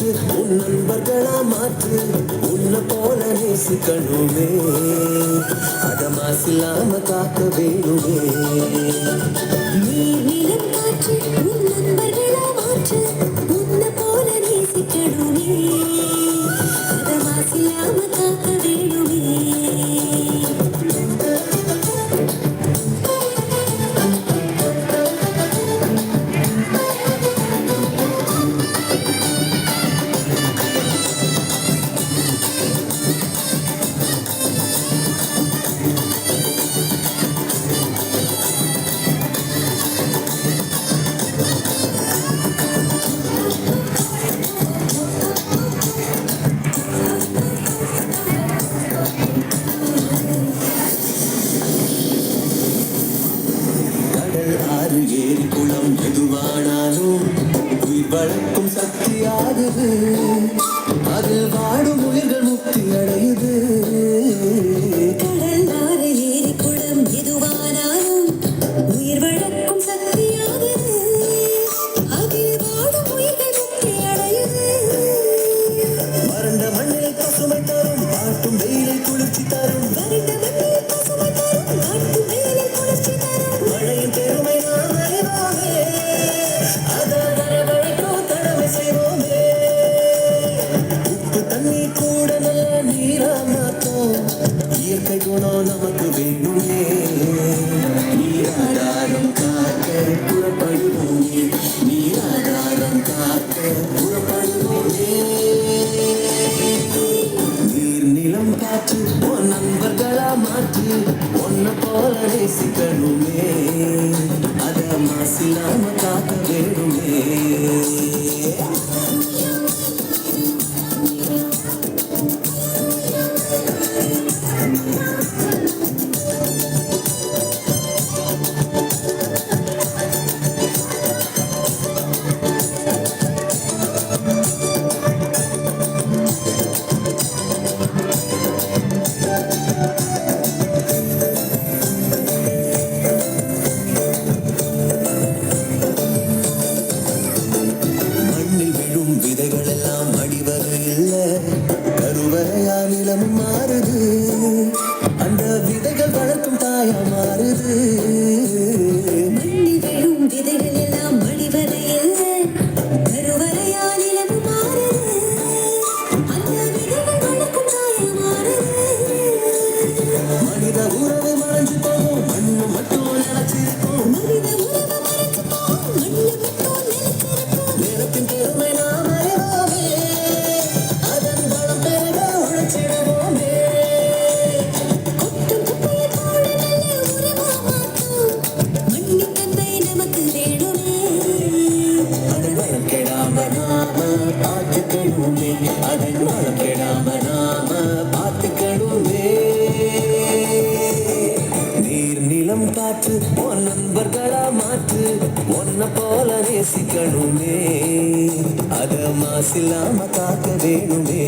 காற்று உன் நண்பர்களா மாற்று உன்னை போல நேசிக்கணுமே அத மாசில்லாம காக்க வேணுமே நீர் நிலம் காற்று உன் நண்பர்களா மாற்று உன்னை போல நேசிக்கணுமே அத மாசில்லாம காக்க வேணுமே ஏரி குளம் எதுவானாலும் உயிர் வளர்க்கும் சக்தியாகுது அது வாடும் உயிர்கள் முக்தி அடையுது கடல் ஆறு ஏரி குளம் எதுவானாலும் உயிர் வளர்க்கும் சக்தியாகுது அதில் வாடும் உயிர்கள் முக்தி அடையுது வறண்ட மண்ணில் பசுமை தரும் பாட்டும் வெயிலை குளிர்ச்சி தரும் வறண்ட மண்ணில் பசுமை தரும் காட்டும் வெயிலை குளிர்ச்சி தரும் மழையின் பெருமை நாம் அறிவோமே அதை வரவழைக்கும் கடமை செய்வோமே உப்பு தண்ணி கூட நல்ல நீரா மாத்தோம் இயற்கை குணம் நமக்கு வேணுமே நீராதாரம் காக்க புறப்படுவோமே நீராதாரம் காக்க புறப்படுவோமே நீர் நிலம் காற்று உன் நண்பர்களா மாற்று உன்னை போல நேசிக்கணுமே அத மாசில்லாம காக்க வேணுமே மண்ணில் விழும் விதைகள் எல்லாம் அடிவது இல்ல கருவறையா நிலமும் மாறுது அந்த விதைகள் வளர்க்கும் தாயா மாறுது மண்ணில் விழும் விதைகள் எல்லாம் மடிவதையில் கருவறையா நிலமும் மாறுது அந்த விதைகள் வளர்க்கும் தாயா மாறுது மனித உறவு மறைஞ்சு போகும் மண்ணு மட்டும் நினைச்சிருக்கும் மனித உறவு மறைஞ்சு போகும் மண்ணு மட்டும் நிலைத்திருக்கும் நேரத்தின் பெருமை நாம் அறிவோமே அதன் பலம் பெருக உழைச்சிடுவோமே கொட்டும் குப்பையை போல நல்ல உறவா மாற்றும் மண்ணின் தந்தை நமக்கு வேணுமே அதன் வளம் கெடாம நாம பார்த்துக்கணுமே அதன் வளம் கெடாம நாம பார்த்துக்கணுமே நீர் நிலம் காற்று உன் நண்பர்களா மாற்று உன்னை போல நேசிக்கணுமே அத மாசில்லாம காக்க வேணுமே